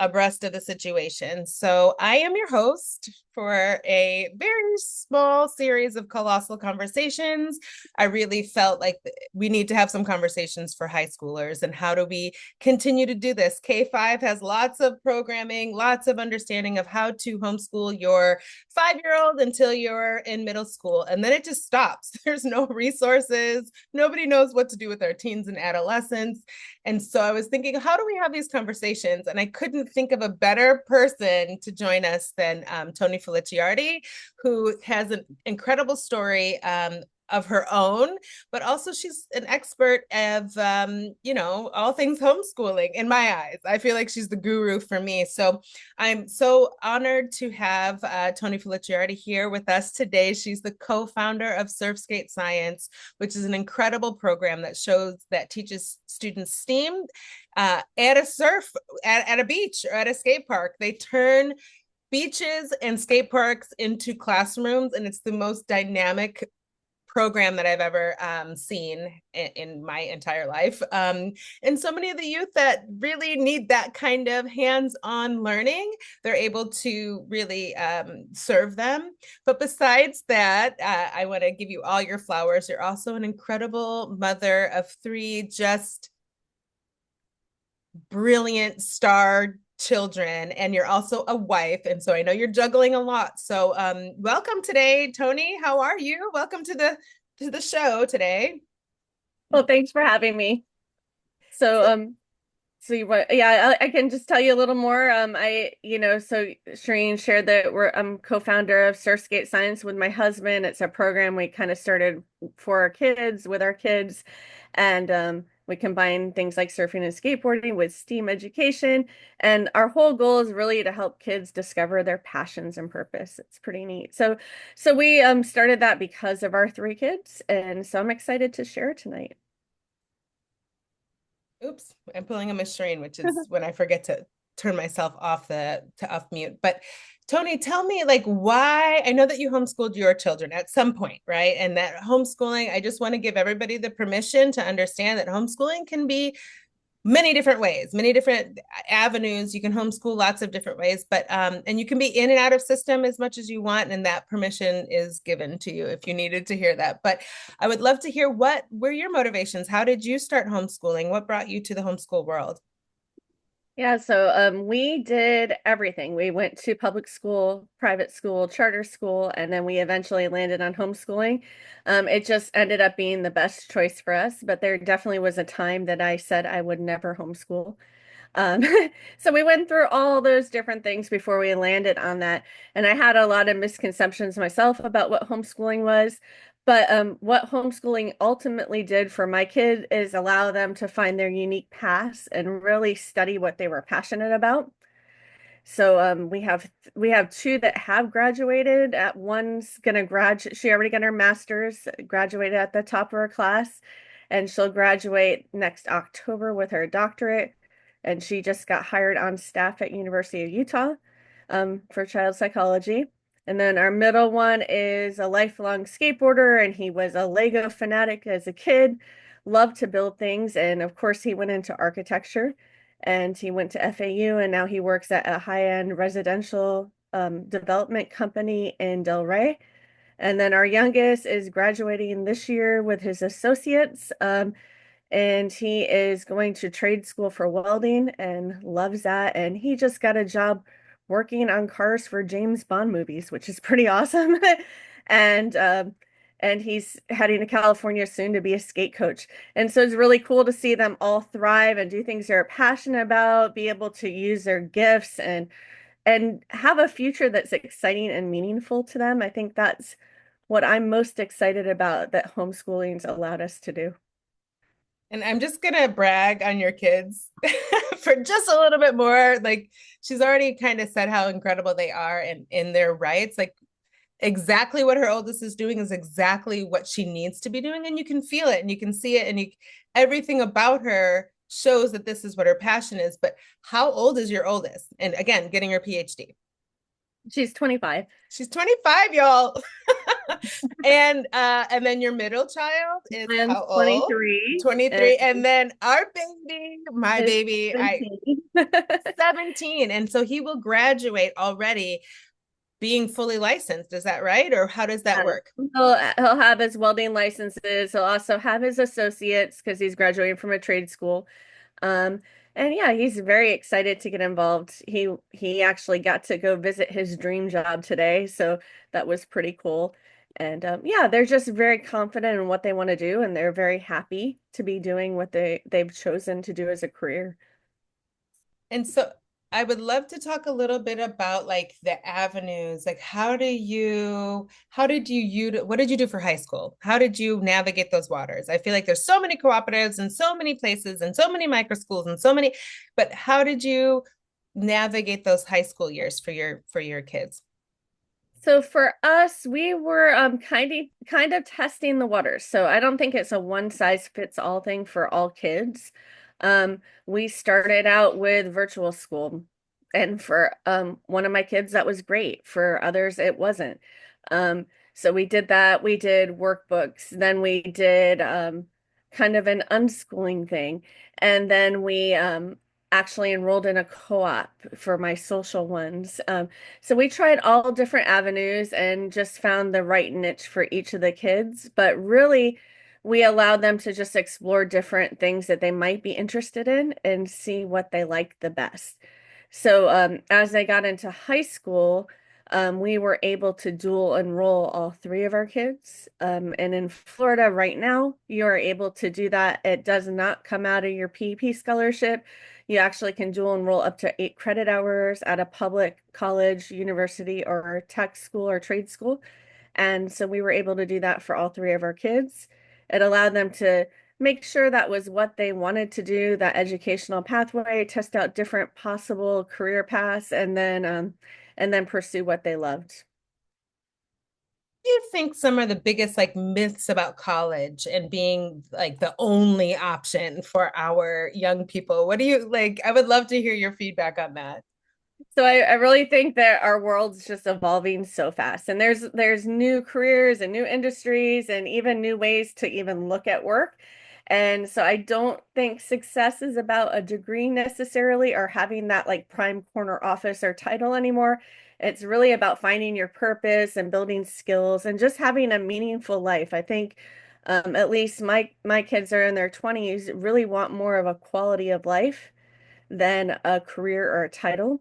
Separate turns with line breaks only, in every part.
abreast of the situation. So I am your host for a very small series of Colossal conversations. I really felt like we need to have some conversations for high schoolers, and how do we continue to do this? K-5 has lots of programming, lots of understanding of how to homeschool your 5-year-old until you're in middle school. And then it just stops. There's no resources. Nobody knows what to do with our teens and adolescents. And so I was thinking, how do we have these conversations? And I couldn't think of a better person to join us than Tony Felicciardi, who has an incredible story of her own, but also she's an expert of, all things homeschooling in my eyes. I feel like she's the guru for me. So I'm so honored to have Tony Felicciardi here with us today. She's the co-founder of Surfskate Science, which is an incredible program that teaches students STEAM at a beach or at a skate park. They turn beaches and skate parks into classrooms, and it's the most dynamic program that I've ever seen in my entire life. And so many of the youth that really need that kind of hands-on learning, they're able to really serve them. But besides that, I want to give you all your flowers. You're also an incredible mother of 3 just brilliant star children, and you're also a wife, and so I know you're juggling a lot. So welcome today, Tony. How are you? Welcome to the show today.
Well, thanks for having me. I can just tell you a little more. So Shireen shared that I'm co-founder of Surfskate Science with my husband. It's a program we kind of started for our kids, with our kids, and we combine things like surfing and skateboarding with STEAM education. And our whole goal is really to help kids discover their passions and purpose. It's pretty neat. So we started that because of our 3 kids, and so I'm excited to share tonight.
Oops, I'm pulling a Miss which is when I forget to turn myself off off mute. But Tony, tell me, like, why? I know that you homeschooled your children at some point, right? And that homeschooling, I just want to give everybody the permission to understand that homeschooling can be many different ways, many different avenues. You can homeschool lots of different ways, but and you can be in and out of system as much as you want, and that permission is given to you if you needed to hear that. But I would love to hear, what were your motivations? How did you start homeschooling? What brought you to the homeschool world?
Yeah, so we did everything. We went to public school, private school, charter school, and then we eventually landed on homeschooling. It just ended up being the best choice for us, but there definitely was a time that I said I would never homeschool. Um, so we went through all those different things before we landed on that. And I had a lot of misconceptions myself about what homeschooling was. But what homeschooling ultimately did for my kid is allow them to find their unique paths and really study what they were passionate about. So we have 2 that have graduated. At one's gonna graduate. She already got her master's, graduated at the top of her class, and she'll graduate next October with her doctorate. And she just got hired on staff at University of Utah for child psychology. And then our middle one is a lifelong skateboarder, and he was a Lego fanatic as a kid, loved to build things, and of course he went into architecture. And he went to FAU, and now he works at a high-end residential development company in Delray. And then our youngest is graduating this year with his associates, and he is going to trade school for welding and loves that. And he just got a job working on cars for James Bond movies, which is pretty awesome. And and he's heading to California soon to be a skate coach. And so it's really cool to see them all thrive and do things they're passionate about, be able to use their gifts and have a future that's exciting and meaningful to them. I think that's what I'm most excited about that homeschooling's allowed us to do.
And I'm just gonna brag on your kids for just a little bit more. Like, she's already kind of said how incredible they are in their rights. Like, exactly what her oldest is doing is exactly what she needs to be doing, and you can feel it and you can see it, and everything about her shows that this is what her passion is. But how old is your oldest? And again, getting her PhD.
She's 25.
She's 25, y'all. And then your middle child is
I'm
how old?
23 and
23. And then our baby, my
is
baby, I
17.
17. And so he will graduate already being fully licensed. Is that right? Or how does that
Yes.
work?
He'll have his welding licenses. He'll also have his associates because he's graduating from a trade school. Um, and yeah, he's very excited to get involved. He actually got to go visit his dream job today, so that was pretty cool. And yeah, they're just very confident in what they want to do, and they're very happy to be doing what they've chosen to do as a career.
And so I would love to talk a little bit about like the avenues. Like how did what did you do for high school? How did you navigate those waters? I feel like there's so many cooperatives and so many places and so many micro schools and so many, but how did you navigate those high school years for your kids?
So for us, we were kind of testing the waters. So I don't think it's a one size fits all thing for all kids. We started out with virtual school, and for one of my kids that was great. For others, it wasn't. So we did that. We did workbooks. Then we did kind of an unschooling thing, and then we actually enrolled in a co-op for my social ones. So we tried all different avenues and just found the right niche for each of the kids. But really, we allowed them to just explore different things that they might be interested in and see what they like the best. So as they got into high school, we were able to dual enroll all three of our kids. And in Florida right now, you are able to do that. It does not come out of your PEP scholarship. You actually can dual enroll up to 8 credit hours at a public college, university, or tech school or trade school. And so we were able to do that for all three of our kids. It allowed them to make sure that was what they wanted to do, that educational pathway, test out different possible career paths, and then pursue what they loved.
Do you think some of the biggest like myths about college and being like the only option for our young people? What do you like? I would love to hear your feedback on that.
So I really think that our world's just evolving so fast, and there's new careers and new industries and even new ways to even look at work. And so I don't think success is about a degree necessarily or having that like prime corner office or title anymore. It's really about finding your purpose and building skills and just having a meaningful life. I think at least my kids are in their 20s, really want more of a quality of life than a career or a title.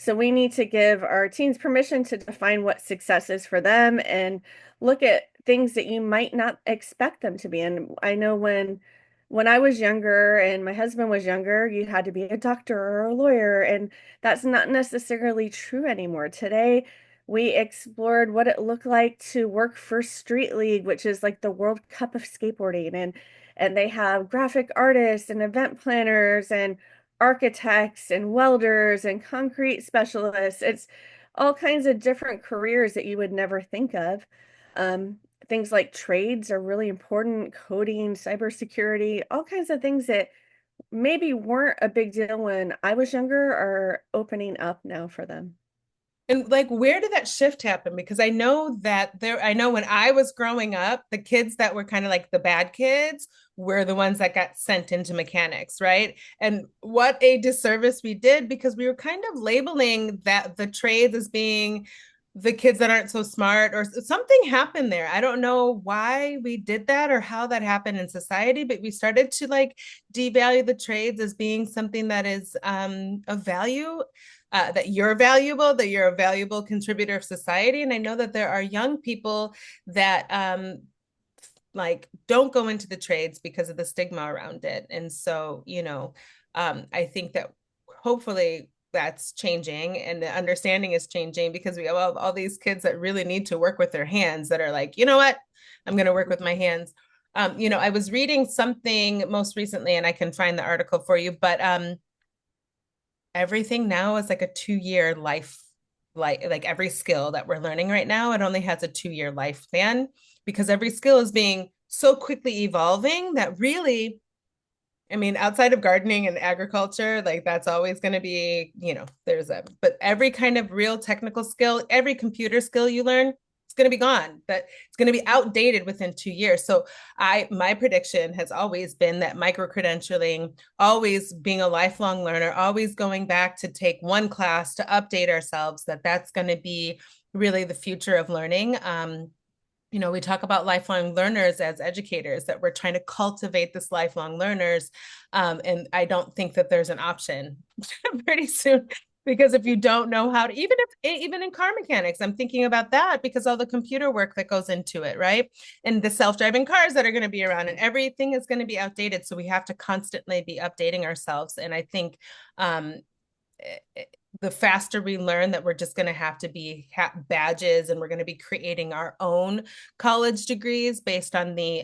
So we need to give our teens permission to define what success is for them and look at things that you might not expect them to be. And I know when I was younger and my husband was younger, you had to be a doctor or a lawyer, and that's not necessarily true anymore. Today, we explored what it looked like to work for Street League, which is like the World Cup of skateboarding, and they have graphic artists and event planners and architects and welders and concrete specialists. It's all kinds of different careers that you would never think of. Um, Things like trades are really important, coding, cybersecurity, all kinds of things that maybe weren't a big deal when I was younger are opening up now for them.
And like, where did that shift happen? Because I know when I was growing up, the kids that were kind of like the bad kids were the ones that got sent into mechanics, right? And what a disservice we did because we were kind of labeling that the trades as being the kids that aren't so smart or something happened there. I don't know why we did that or how that happened in society, but we started to like devalue the trades as being something that is of value, that you're valuable, that you're a valuable contributor of society. And I know that there are young people that like don't go into the trades because of the stigma around it. And so, I think that hopefully that's changing and the understanding is changing because we have all these kids that really need to work with their hands that are like, you know what, I'm going to work with my hands. I was reading something most recently and I can find the article for you, but everything now is like a 2 year life, like every skill that we're learning right now, it only has a 2 year lifespan because every skill is being so quickly evolving that really, I mean, outside of gardening and agriculture, like that's always going to be, but every kind of real technical skill, every computer skill you learn, going to be gone, that it's going to be outdated within 2 years. So my prediction has always been that micro-credentialing, always being a lifelong learner, always going back to take one class to update ourselves, that's going to be really the future of learning. We talk about lifelong learners as educators, that we're trying to cultivate this lifelong learners. And I don't think that there's an option pretty soon, because if you don't know how to, even in car mechanics, I'm thinking about that because all the computer work that goes into it, right? And the self-driving cars that are going to be around, and everything is going to be outdated. So we have to constantly be updating ourselves. And I think the faster we learn, that we're just going to have to be badges, and we're going to be creating our own college degrees based on the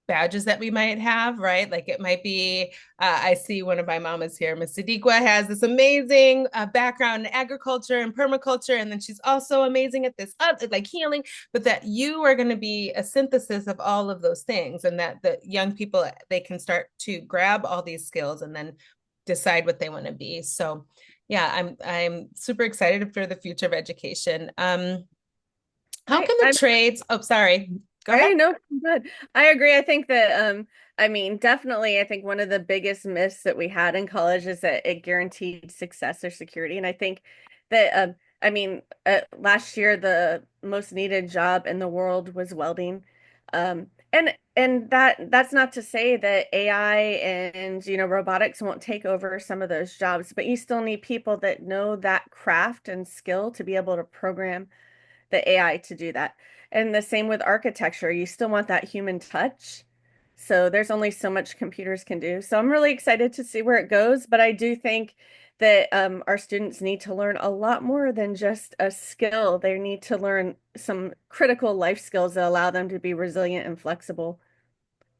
badges that we might have, right? Like it might be, I see one of my mamas here, Miss Sadiqua, has this amazing background in agriculture and permaculture, and then she's also amazing at this, like healing, but that you are going to be a synthesis of all of those things, and that the young people, they can start to grab all these skills and then decide what they want to be. So yeah, I'm super excited for the future of education. How can the
I
trades, oh, sorry, go ahead.
I know, good. I agree. I think that, I mean, definitely, I think one of the biggest myths that we had in college is that it guaranteed success or security. And I think that, I mean, last year, the most needed job in the world was welding. And that's not to say that AI and, robotics won't take over some of those jobs, but you still need people that know that craft and skill to be able to program the AI to do that. And the same with architecture. You still want that human touch. So there's only so much computers can do. So I'm really excited to see where it goes. But I do think that our students need to learn a lot more than just a skill. They need to learn some critical life skills that allow them to be resilient and flexible.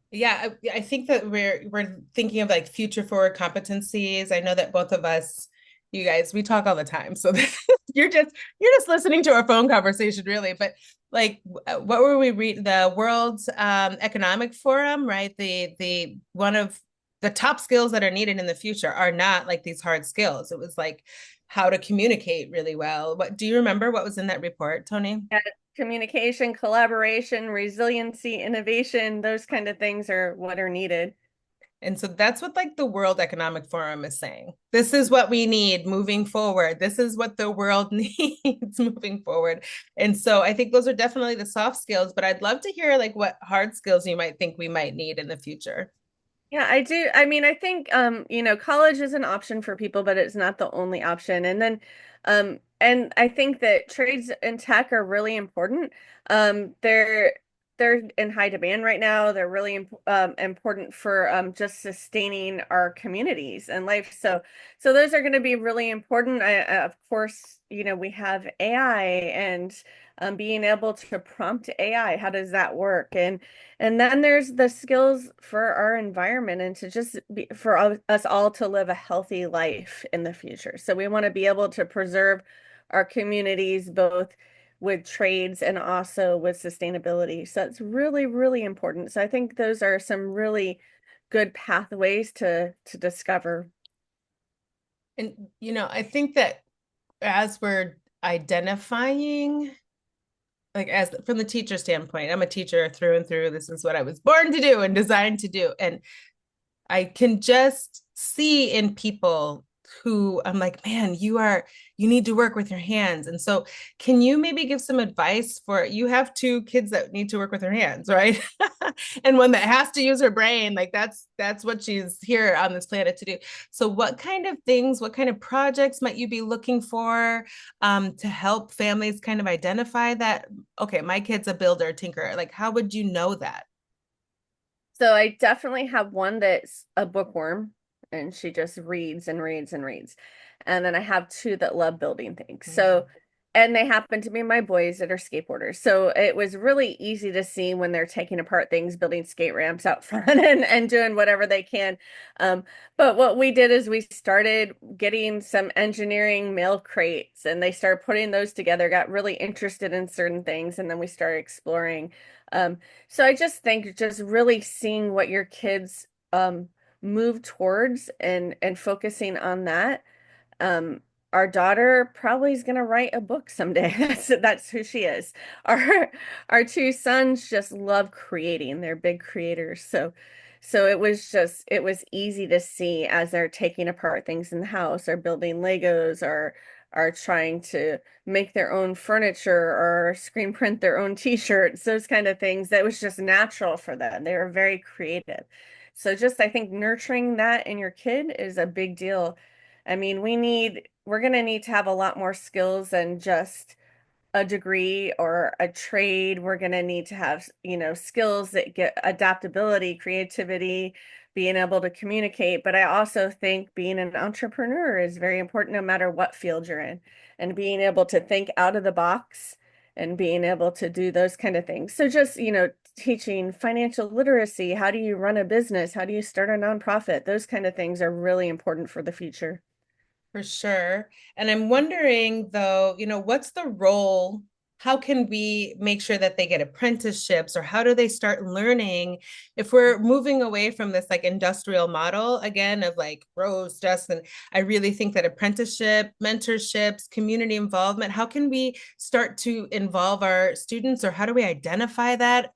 Yeah, I think that we're thinking of like future forward competencies. I know that both of us, you guys, we talk all the time. So you're just listening to our phone conversation, really. But like, what were we reading? The World Economic Forum, right? The one of the top skills that are needed in the future are not like these hard skills. It was like how to communicate really well. What do you remember? What was in that report, Tony?
Yeah, communication, collaboration, resiliency, innovation, those kind of things are what are needed.
And so that's what like the World Economic Forum is saying. This is what we need moving forward. This is what the world needs moving forward. And so I think those are definitely the soft skills, but I'd love to hear like what hard skills you might think we might need in the future.
Yeah, I do. I mean, I think college is an option for people, but it's not the only option. And then and I think that trades and tech are really important. They're in high demand right now. They're really important for just sustaining our communities and life. So those are going to be really important. Of course, we have AI and being able to prompt AI. How does that work? And then there's the skills for our environment and to just be for us all to live a healthy life in the future. So we want to be able to preserve our communities both with trades and also with sustainability. So it's really, really important. So I think those are some really good pathways to discover.
And I think that as we're identifying, like as from the teacher standpoint, I'm a teacher through and through. This is what I was born to do and designed to do. And I can just see in people who I'm like, man, you need to work with your hands. And so can you maybe give some advice for, you have two kids that need to work with their hands, right? And one that has to use her brain, like that's what she's here on this planet to do. So what kind of things, what kind of projects might you be looking for to help families kind of identify that, okay, my kid's a builder, tinkerer. Like, how would you know that?
So I definitely have one that's a bookworm and she just reads and reads and reads. And then I have two that love building things. So, and they happen to be my boys that are skateboarders. So it was really easy to see when they're taking apart things, building skate ramps out front and doing whatever they can. But what we did is we started getting some engineering mail crates and they started putting those together, got really interested in certain things, and then we started exploring. So I just think just really seeing what your kids move towards and focusing on that. Um, our daughter probably is going to write a book someday. That's who she is. Our two sons just love creating. They're big creators. So it was easy to see as they're taking apart things in the house or building Legos or are trying to make their own furniture or screen print their own t-shirts, those kind of things. That was just natural for them. They were very creative. So just I think nurturing that in your kid is a big deal. I mean, we're going to need to have a lot more skills than just a degree or a trade. We're going to need to have, skills that get adaptability, creativity, being able to communicate. But I also think being an entrepreneur is very important no matter what field you're in, and being able to think out of the box and being able to do those kind of things. So just, teaching financial literacy, how do you run a business? How do you start a nonprofit? Those kind of things are really important for the future.
For sure. And I'm wondering though, what's the role? How can we make sure that they get apprenticeships, or how do they start learning if we're moving away from this like industrial model again of like rows, desks? And I really think that apprenticeship, mentorships, community involvement, how can we start to involve our students, or how do we identify that?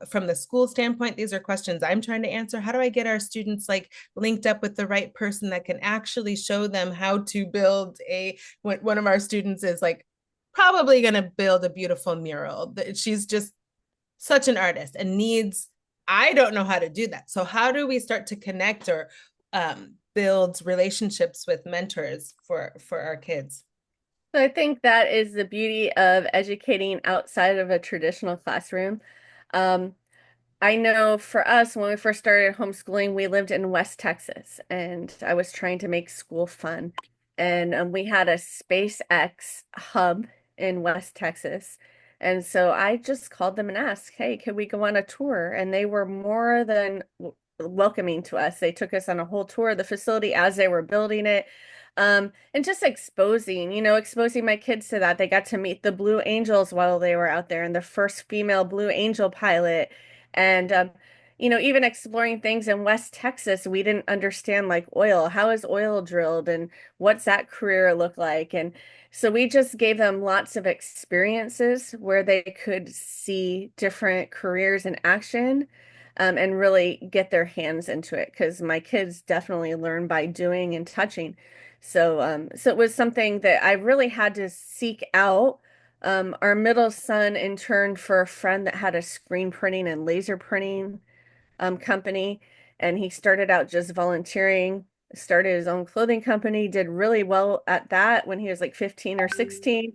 From the school standpoint, these are questions I'm trying to answer. How do I get our students like linked up with the right person that can actually show them how to build one of our students is like probably going to build a beautiful mural. She's just such an artist and needs, I don't know how to do that. So how do we start to connect or build relationships with mentors for our kids?
So I think that is the beauty of educating outside of a traditional classroom. Um, I know for us, when we first started homeschooling, we lived in West Texas, and I was trying to make school fun. And we had a SpaceX hub in West Texas. And so I just called them and asked, hey, could we go on a tour? And they were more than welcoming to us. They took us on a whole tour of the facility as they were building it. And just exposing my kids to that. They got to meet the Blue Angels while they were out there, and the first female Blue Angel pilot. And even exploring things in West Texas, we didn't understand like oil. How is oil drilled, and what's that career look like? And so we just gave them lots of experiences where they could see different careers in action, and really get their hands into it. Because my kids definitely learn by doing and touching. So it was something that I really had to seek out. Our middle son interned for a friend that had a screen printing and laser printing company, and he started out just volunteering, started his own clothing company, did really well at that when he was like 15 or 16.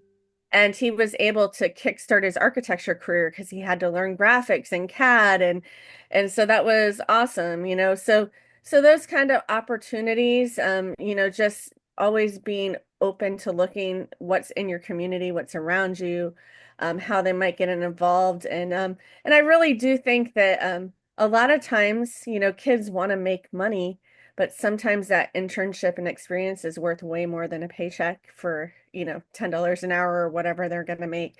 And he was able to kickstart his architecture career because he had to learn graphics and CAD, and so that was awesome. So those kind of opportunities, just always being open to looking what's in your community, what's around you, how they might get involved. And I really do think that a lot of times, kids want to make money, but sometimes that internship and experience is worth way more than a paycheck for, $10 an hour or whatever they're going to make.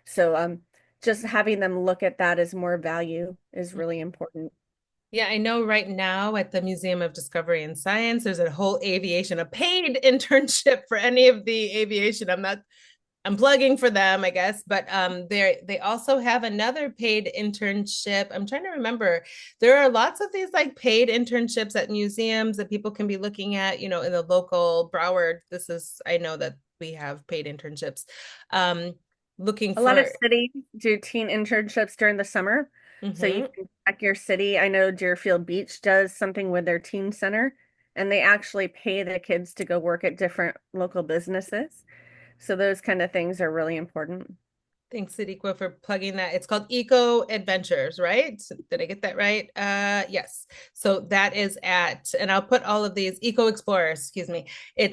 So just having them look at that as more value is really important.
Yeah, I know right now at the Museum of Discovery and Science, there's a whole a paid internship for any of the aviation. I'm plugging for them, I guess, but they also have another paid internship. I'm trying to remember. There are lots of these like paid internships at museums that people can be looking at, in the local Broward. I know that we have paid internships. Looking
A lot of
for
cities do teen internships during the summer. So you
mhm.
can check your city. I know Deerfield Beach does something with their teen center, and they actually pay the kids to go work at different local businesses. So those kind of things are really important.
Thanks, Sadiqua, for plugging that. It's called Eco Adventures, right? Did I get that right? Yes. So that is and I'll put all of these Eco Explorers, excuse me.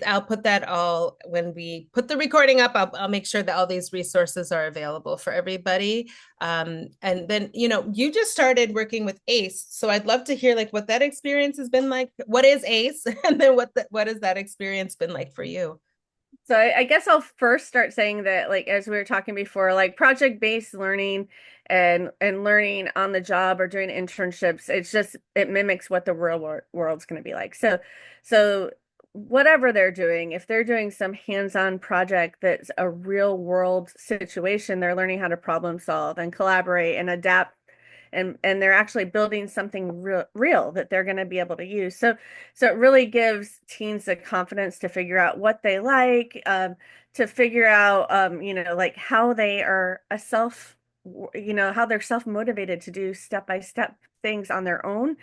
I'll put that all when we put the recording up. I'll make sure that all these resources are available for everybody. And then, you just started working with ACE. So I'd love to hear like what that experience has been like. What is ACE? And then what has that experience been like for you?
So I guess I'll first start saying that, like as we were talking before, like project-based learning and learning on the job or doing internships, it mimics what the world's going to be like. So whatever they're doing, if they're doing some hands-on project that's a real world situation, they're learning how to problem solve and collaborate and adapt, and they're actually building something real that they're going to be able to use. So it really gives teens the confidence to figure out what they like, to figure out, like how they are how they're self-motivated to do step-by-step things on their own.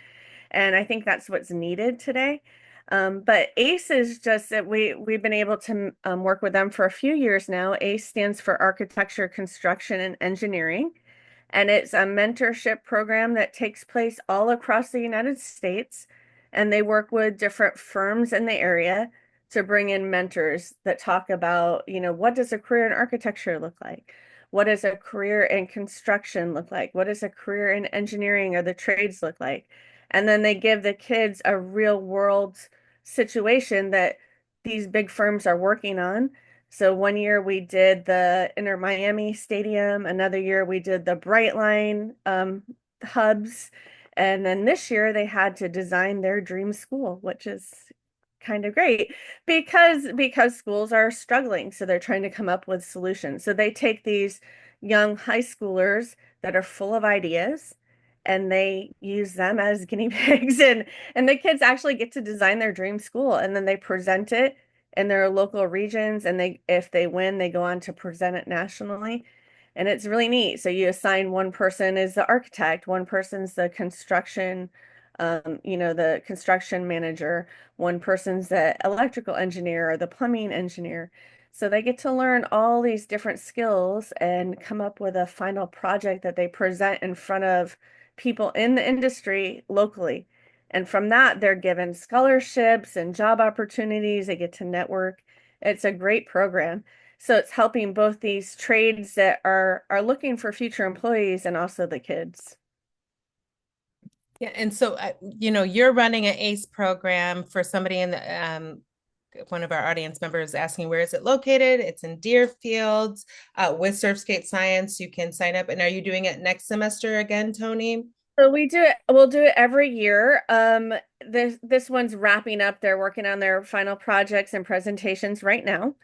And I think that's what's needed today. But ACE is just that we've been able to work with them for a few years now. ACE stands for Architecture, Construction, and Engineering, and it's a mentorship program that takes place all across the United States. And they work with different firms in the area to bring in mentors that talk about, what does a career in architecture look like? What does a career in construction look like? What does a career in engineering or the trades look like? And then they give the kids a real world situation that these big firms are working on. So one year we did the Inter Miami Stadium, another year we did the Brightline hubs, and then this year they had to design their dream school, which is kind of great because schools are struggling, so they're trying to come up with solutions. So they take these young high schoolers that are full of ideas and they use them as guinea pigs, and the kids actually get to design their dream school, and then they present it in their local regions, and if they win they go on to present it nationally. And it's really neat. So you assign one person as the architect, one person's the construction, the construction manager, one person's the electrical engineer or the plumbing engineer. So they get to learn all these different skills and come up with a final project that they present in front of people in the industry locally. And from that, they're given scholarships and job opportunities. They get to network. It's a great program. So it's helping both these trades that are looking for future employees and also the kids.
Yeah, and so you're running an ACE program for somebody in the one of our audience members asking where is it located. It's in Deerfield with Surfscape Science. You can sign up. And are you doing it next semester again, Tony?
So we'll do it every year. This one's wrapping up. They're working on their final projects and presentations right now.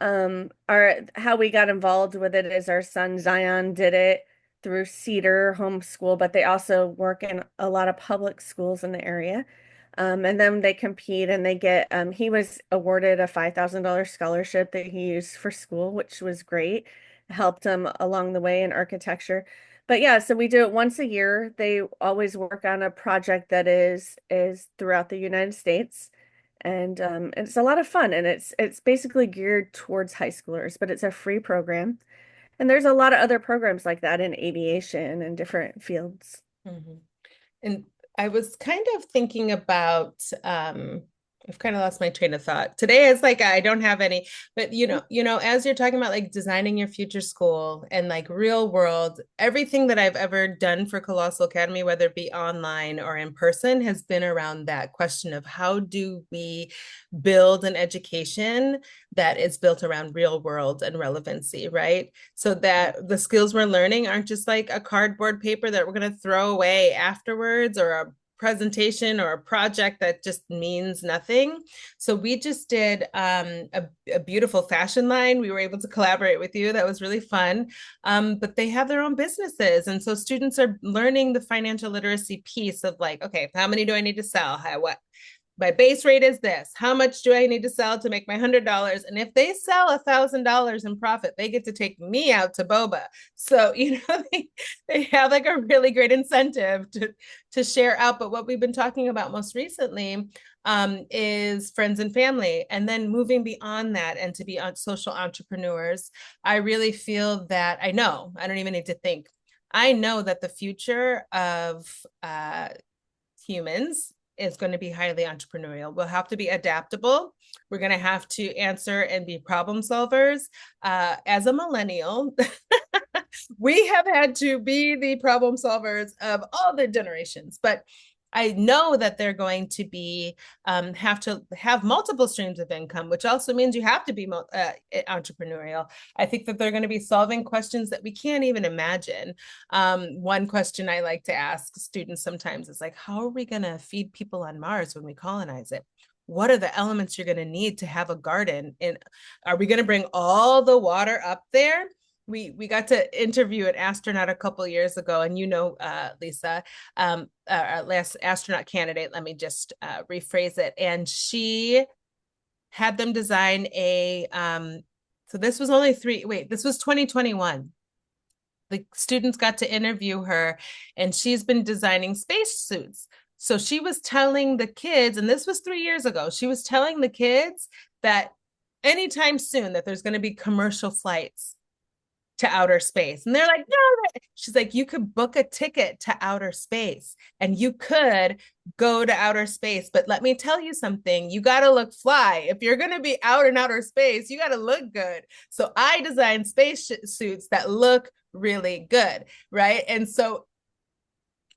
Our how we got involved with it is our son Zion did it through Cedar Homeschool, but they also work in a lot of public schools in the area. And then they compete and they get, he was awarded a $5,000 scholarship that he used for school, which was great. Helped him along the way in architecture. But yeah, so we do it once a year. They always work on a project that is throughout the United States. And it's a lot of fun, and it's basically geared towards high schoolers, but it's a free program. And there's a lot of other programs like that in aviation and different fields.
Mhm. And I was kind of thinking about I've kind of lost my train of thought. Today is like I don't have any, but as you're talking about like designing your future school and like real world, everything that I've ever done for Colossal Academy, whether it be online or in person, has been around that question of how do we build an education that is built around real world and relevancy, right? So that the skills we're learning aren't just like a cardboard paper that we're going to throw away afterwards, or a presentation or a project that just means nothing. So we just did a beautiful fashion line. We were able to collaborate with you. That was really fun. But they have their own businesses. And so students are learning the financial literacy piece of like, okay, how many do I need to sell? What? My base rate is this. How much do I need to sell to make my $100? And if they sell $1,000 in profit, they get to take me out to boba. So, they have like a really great incentive to share out. But what we've been talking about most recently is friends and family. And then moving beyond that and to be on social entrepreneurs. I really feel that I don't even need to think. I know that the future of humans is going to be highly entrepreneurial. We'll have to be adaptable. We're going to have to answer and be problem solvers. As a millennial, we have had to be the problem solvers of all the generations, but I know that they're going to be have to have multiple streams of income, which also means you have to be entrepreneurial. I think that they're going to be solving questions that we can't even imagine. One question I like to ask students sometimes is like, how are we going to feed people on Mars when we colonize it? what are the elements you're going to need to have a garden? And are we going to bring all the water up there? We got to interview an astronaut a couple years ago, and Lisa, our last astronaut candidate. Let me just rephrase it. And she had them design a. So this was only three. Wait, this was 2021. The students got to interview her, and she's been designing spacesuits. So she was telling the kids, and this was 3 years ago, she was telling the kids that anytime soon that there's going to be commercial flights to outer space. And they're like, no. She's like, you could book a ticket to outer space and you could go to outer space. But let me tell you something, you got to look fly. If you're going to be out in outer space, you got to look good. So I designed space suits that look really good. Right. And so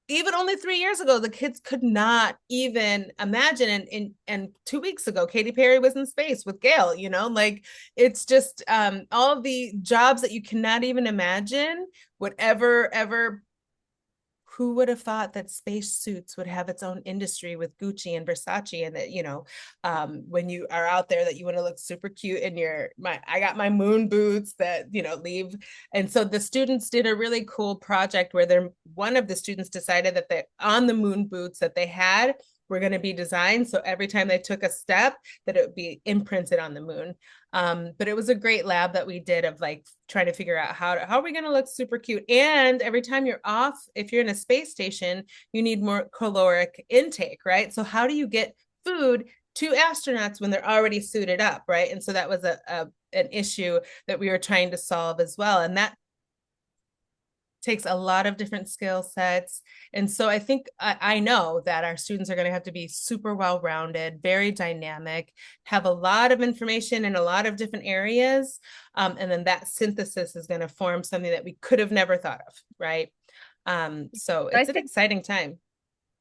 even only 3 years ago, the kids could not even imagine. And 2 weeks ago, Katy Perry was in space with Gail, like it's just all the jobs that you cannot even imagine would ever who would have thought that space suits would have its own industry with Gucci and Versace, and that when you are out there that you want to look super cute in I got my moon boots that leave. And so the students did a really cool project where one of the students decided that on the moon boots that they had were going to be designed, so every time they took a step that it would be imprinted on the moon. But it was a great lab that we did of like trying to figure out how are we going to look super cute. And every time you're off, if you're in a space station, you need more caloric intake, right? So how do you get food to astronauts when they're already suited up, right? And so that was an issue that we were trying to solve as well. And that takes a lot of different skill sets. And so I think I know that our students are going to have to be super well-rounded, very dynamic, have a lot of information in a lot of different areas. And then that synthesis is going to form something that we could have never thought of, right? So it's an exciting time.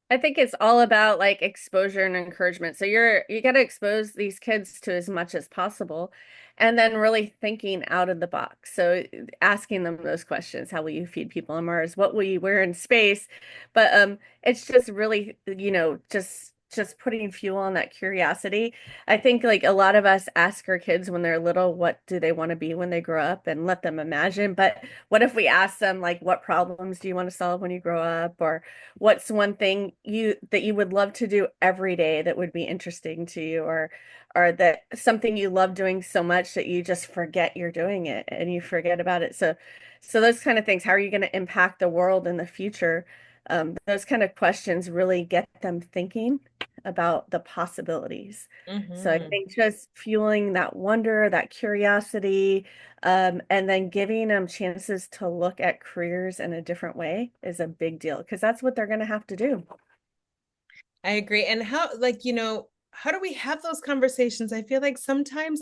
I think it's all about like exposure and encouragement. So you got to expose these kids to as much as possible and then really thinking out of the box. So asking them those questions, how will you feed people on Mars? What will you wear in space? But it's just really, just putting fuel on that curiosity. I think like a lot of us ask our kids when they're little, what do they want to be when they grow up, and let them imagine. But what if we ask them like, what problems do you want to solve when you grow up? Or what's one thing that you would love to do every day that would be interesting to you, or that something you love doing so much that you just forget you're doing it and you forget about it. So those kind of things, how are you going to impact the world in the future? Those kind of questions really get them thinking about the possibilities. So I
Mm-hmm.
think just fueling that wonder, that curiosity, and then giving them chances to look at careers in a different way is a big deal, because that's what they're going to have to do.
I agree. And how do we have those conversations? I feel like sometimes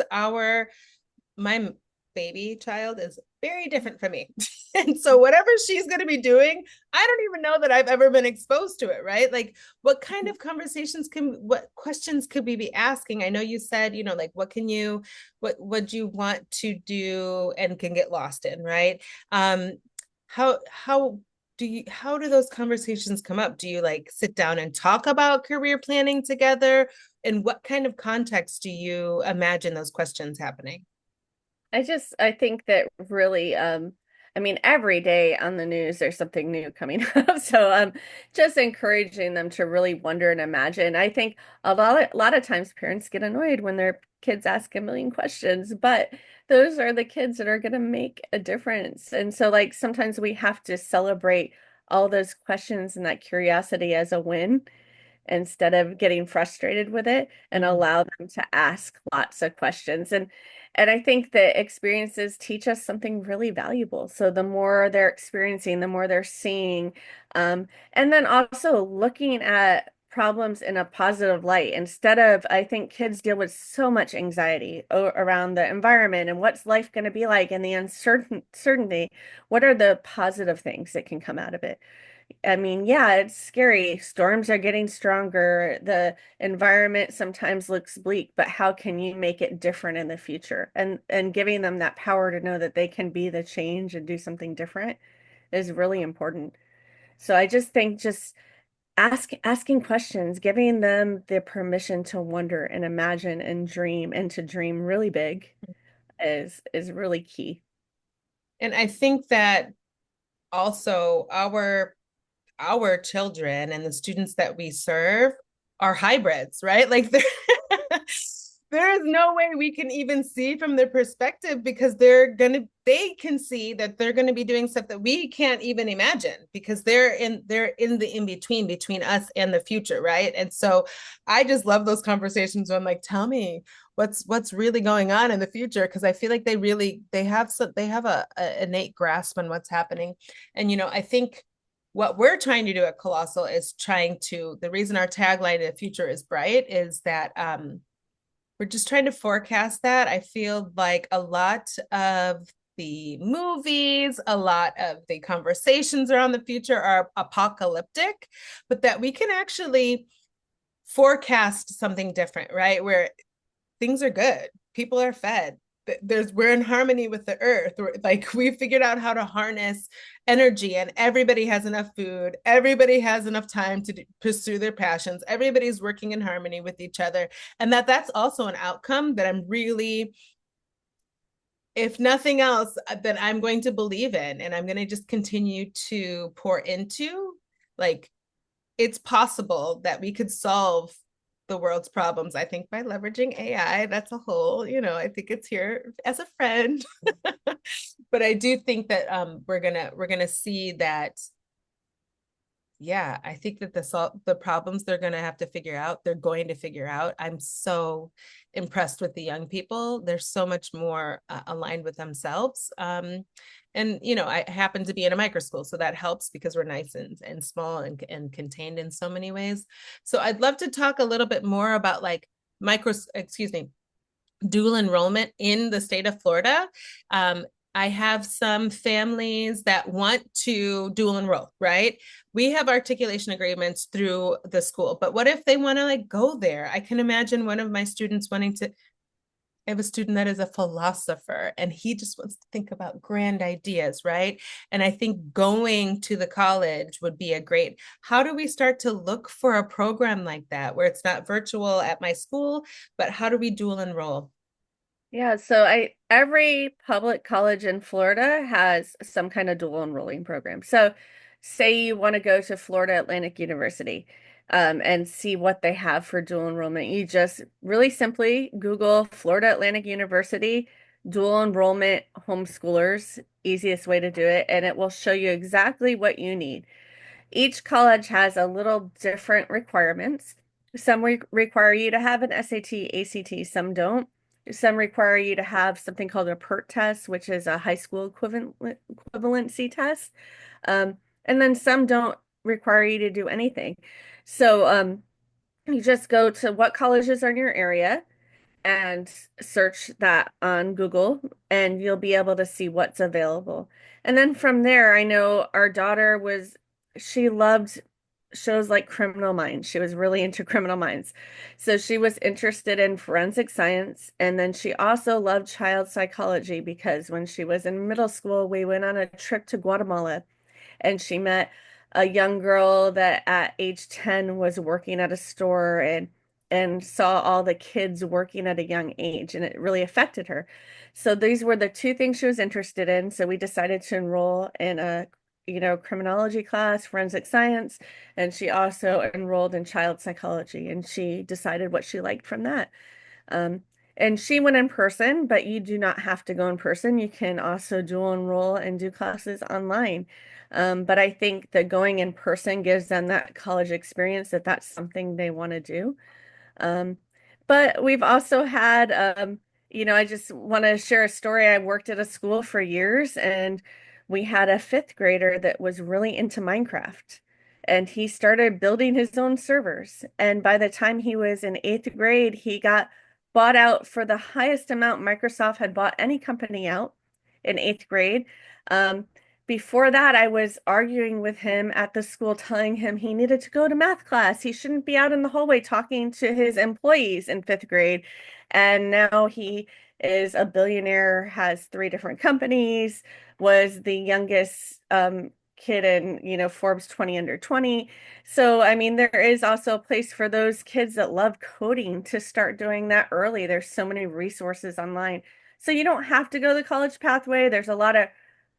my baby child is very different from me. And so whatever she's going to be doing, I don't even know that I've ever been exposed to it, right? Like what kind of what questions could we be asking? I know you said, like what would you want to do and can get lost in, right? How how do those conversations come up? Do you like sit down and talk about career planning together? In what kind of context do you imagine those questions happening?
I think that really, I mean, every day on the news, there's something new coming up. So, just encouraging them to really wonder and imagine. I think a lot of times parents get annoyed when their kids ask a million questions, but those are the kids that are going to make a difference. And so, like, sometimes we have to celebrate all those questions and that curiosity as a win, instead of getting frustrated with it, and
Mm-hmm.
allow them to ask lots of questions. And I think that experiences teach us something really valuable. So the more they're experiencing, the more they're seeing, and then also looking at problems in a positive light, instead of, I think kids deal with so much anxiety around the environment and what's life going to be like, and the uncertainty. What are the positive things that can come out of it? I mean, yeah, it's scary. Storms are getting stronger. The environment sometimes looks bleak, but how can you make it different in the future? And giving them that power to know that they can be the change and do something different is really important. So I just think just asking questions, giving them the permission to wonder and imagine and dream and to dream really big is really key.
And I think that also our children and the students that we serve are hybrids, right? Like there is no way we can even see from their perspective because they can see that they're gonna be doing stuff that we can't even imagine because they're in the in between us and the future, right? And so I just love those conversations where I'm like, tell me what's really going on in the future because I feel like they have a innate grasp on what's happening. And I think what we're trying to do at Colossal is the reason our tagline "the future is bright" is that we're just trying to forecast that. I feel like a lot of the movies, a lot of the conversations around the future are apocalyptic, but that we can actually forecast something different, right? Where things are good, people are fed, we're in harmony with the earth. Like we figured out how to harness energy and everybody has enough food, everybody has enough time to pursue their passions, everybody's working in harmony with each other, and that's also an outcome that I'm really, if nothing else, that I'm going to believe in and I'm going to just continue to pour into. Like it's possible that we could solve the world's problems, I think, by leveraging AI. That's a whole, I think it's here as a friend. But I do think that we're gonna see that, yeah, I think that the problems they're gonna have to figure out, they're going to figure out. I'm so impressed with the young people. They're so much more aligned with themselves. And I happen to be in a micro school, so that helps because we're nice and small and contained in so many ways. So I'd love to talk a little bit more about like excuse me, dual enrollment in the state of Florida. Um, I have some families that want to dual enroll, right? We have articulation agreements through the school, but what if they want to like go there? I can imagine one of my students wanting to. I have a student that is a philosopher and he just wants to think about grand ideas, right? And I think going to the college would be a great. How do we start to look for a program like that where it's not virtual at my school, but how do we dual enroll?
Yeah, so every public college in Florida has some kind of dual enrolling program. So say you want to go to Florida Atlantic University and see what they have for dual enrollment. You just really simply Google Florida Atlantic University dual enrollment homeschoolers, easiest way to do it, and it will show you exactly what you need. Each college has a little different requirements. Some require you to have an SAT, ACT, some don't. Some require you to have something called a PERT test, which is a high school equivalency test. And then some don't require you to do anything. So you just go to what colleges are in your area and search that on Google, and you'll be able to see what's available. And then from there, I know our daughter she loved shows like Criminal Minds. She was really into Criminal Minds. So she was interested in forensic science. And then she also loved child psychology because when she was in middle school, we went on a trip to Guatemala and she met a young girl that at age 10 was working at a store and saw all the kids working at a young age and it really affected her. So these were the two things she was interested in. So we decided to enroll in a criminology class, forensic science, and she also enrolled in child psychology and she decided what she liked from that. Um, and she went in person, but you do not have to go in person. You can also dual enroll and do classes online. But I think that going in person gives them that college experience that that's something they want to do. Um, but we've also had, I just want to share a story. I worked at a school for years and we had a fifth grader that was really into Minecraft and he started building his own servers. And by the time he was in eighth grade, he got bought out for the highest amount Microsoft had bought any company out in eighth grade. Um, Before that, I was arguing with him at the school, telling him he needed to go to math class. He shouldn't be out in the hallway talking to his employees in fifth grade. And now he is a billionaire, has three different companies, was the youngest kid in, Forbes 20 under 20. So, I mean, there is also a place for those kids that love coding to start doing that early. There's so many resources online. So you don't have to go the college pathway. There's a lot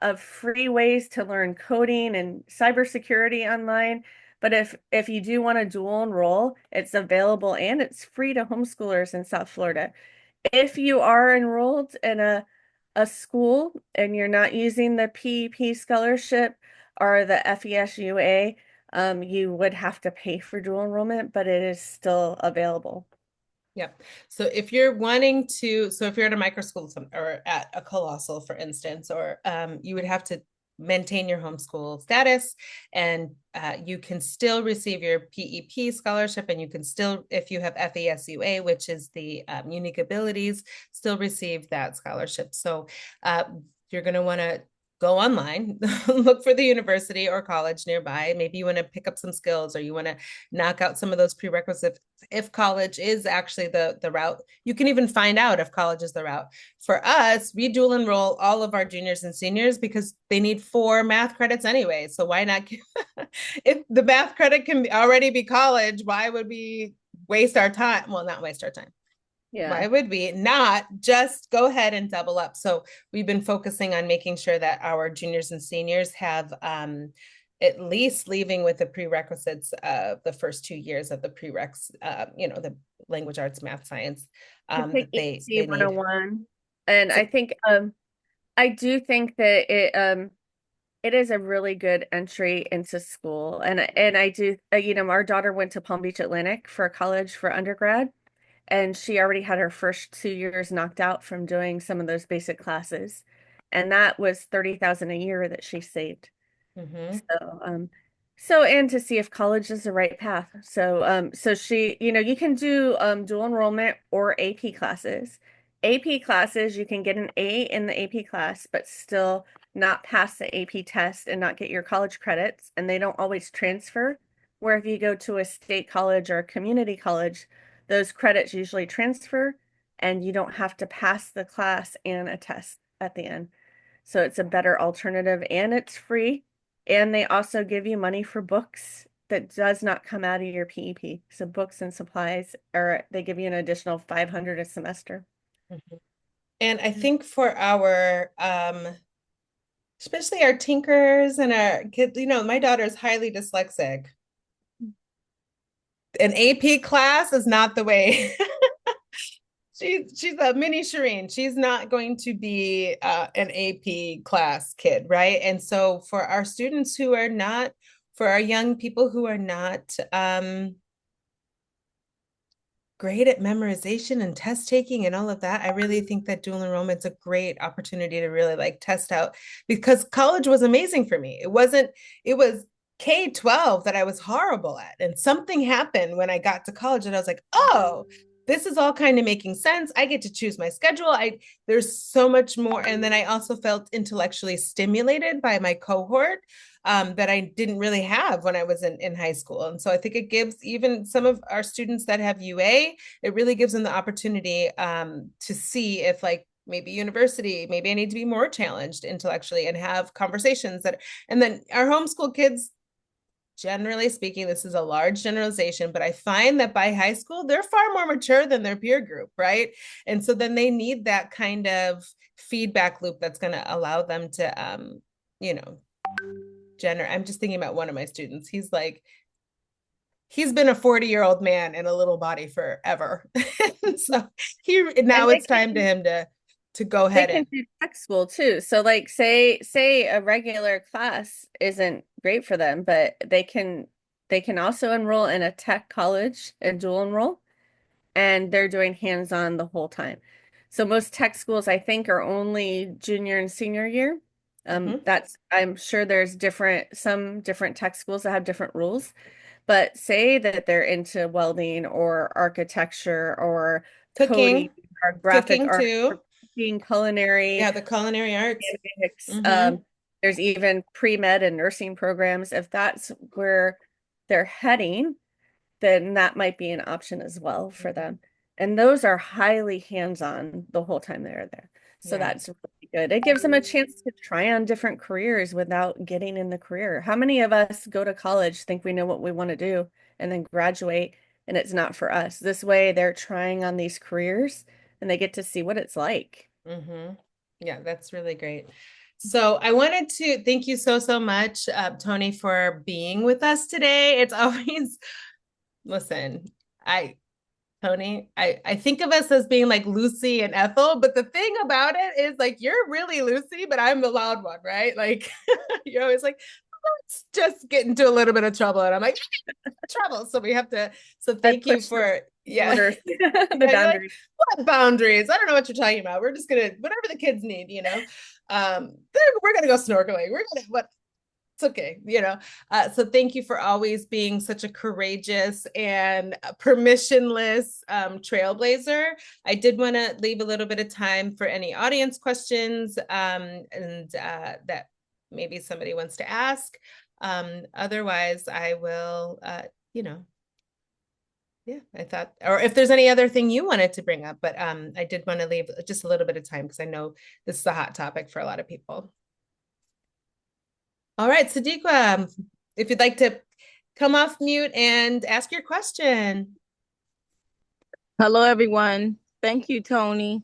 of free ways to learn coding and cybersecurity online. But if you do want to dual enroll, it's available and it's free to homeschoolers in South Florida. If you are enrolled in a school and you're not using the PEP scholarship or the FESUA, you would have to pay for dual enrollment, but it is still available.
Yep. So if you're wanting to, so if you're at a micro school or at a Colossal, for instance, or you would have to maintain your homeschool status, and you can still receive your PEP scholarship, and you can still, if you have FESUA, which is the unique abilities, still receive that scholarship. So you're going to want to go online, look for the university or college nearby. Maybe you want to pick up some skills, or you want to knock out some of those prerequisites. If college is actually the route, you can even find out if college is the route. For us, we dual enroll all of our juniors and seniors because they need 4 math credits anyway. So why not? If the math credit can already be college, why would we waste our time? Well, not waste our time.
Yeah.
Why would we not just go ahead and double up? So we've been focusing on making sure that our juniors and seniors have at least leaving with the prerequisites of the first 2 years of the prereqs, the language arts, math, science
I think
that
AC
they need.
101. And
So,
I do think that it is a really good entry into school. And I do, our daughter went to Palm Beach Atlantic for college for undergrad, and she already had her first 2 years knocked out from doing some of those basic classes. And that was 30,000 a year that she saved.
mhm.
So, and to see if college is the right path. So she, you can do dual enrollment or AP classes. AP classes, you can get an A in the AP class, but still not pass the AP test and not get your college credits, and they don't always transfer. Where if you go to a state college or a community college, those credits usually transfer, and you don't have to pass the class and a test at the end. So it's a better alternative and it's free. And they also give you money for books that does not come out of your PEP. So books and supplies, or they give you an additional 500 a semester.
Mhm. And I think for our especially our tinkers and our kids, my daughter is highly dyslexic. An AP class is not the way. She's a mini Shireen. She's not going to be an AP class kid, right? And so for our students who are not, for our young people who are not great at memorization and test taking and all of that, I really think that dual enrollment's a great opportunity to really like test out, because college was amazing for me. It was K-12 that I was horrible at. And something happened when I got to college and I was like, oh, this is all kind of making sense. I get to choose my schedule. There's so much more. And then I also felt intellectually stimulated by my cohort that I didn't really have when I was in high school. And so I think it gives even some of our students that have UA, it really gives them the opportunity to see if like maybe university, maybe I need to be more challenged intellectually and have conversations and then our homeschool kids, generally speaking, this is a large generalization, but I find that by high school, they're far more mature than their peer group, right? And so then they need that kind of feedback loop that's going to allow them to, you know, I'm just thinking about one of my students. He's been a 40-year-old man in a little body forever. So now
And
it's time to him to go
they
ahead
can
and
do tech school too. So like say a regular class isn't great for them, but they can also enroll in a tech college and dual enroll, and they're doing hands-on the whole time. So most tech schools, I think, are only junior and senior year.
Mhm.
I'm sure there's some different tech schools that have different rules, but say that they're into welding or architecture or coding
Cooking,
or graphic
cooking
art
too.
or cooking, culinary,
Yeah, the culinary arts.
mechanics.
Mm-hmm.
There's even pre-med and nursing programs. If that's where they're heading, then that might be an option as well for them. And those are highly hands-on the whole time they're there. So
Yeah.
that's really good. It gives them a chance to try on different careers without getting in the career. How many of us go to college, think we know what we want to do, and then graduate and it's not for us? This way, they're trying on these careers and they get to see what it's like.
Mm-hmm. Yeah, that's really great. So I wanted to thank you so, so much, Tony, for being with us today. It's always, listen, I, Tony, I think of us as being like Lucy and Ethel, but the thing about it is like you're really Lucy, but I'm the loud one, right? Like you're always like, let's just get into a little bit of trouble. And I'm like, trouble. So we have to, so
I
thank you
push the
for, yeah.
borders, the
Yeah, you're like,
boundaries.
what boundaries? I don't know what you're talking about. We're just gonna whatever the kids need, we're gonna go snorkeling. We're gonna what it's okay, So thank you for always being such a courageous and permissionless trailblazer. I did want to leave a little bit of time for any audience questions and that maybe somebody wants to ask. Otherwise, I will, yeah, I thought, or if there's any other thing you wanted to bring up, but I did want to leave just a little bit of time because I know this is a hot topic for a lot of people. All right, Sadiqa, if you'd like to come off mute and ask your question.
Hello, everyone. Thank you, Tony.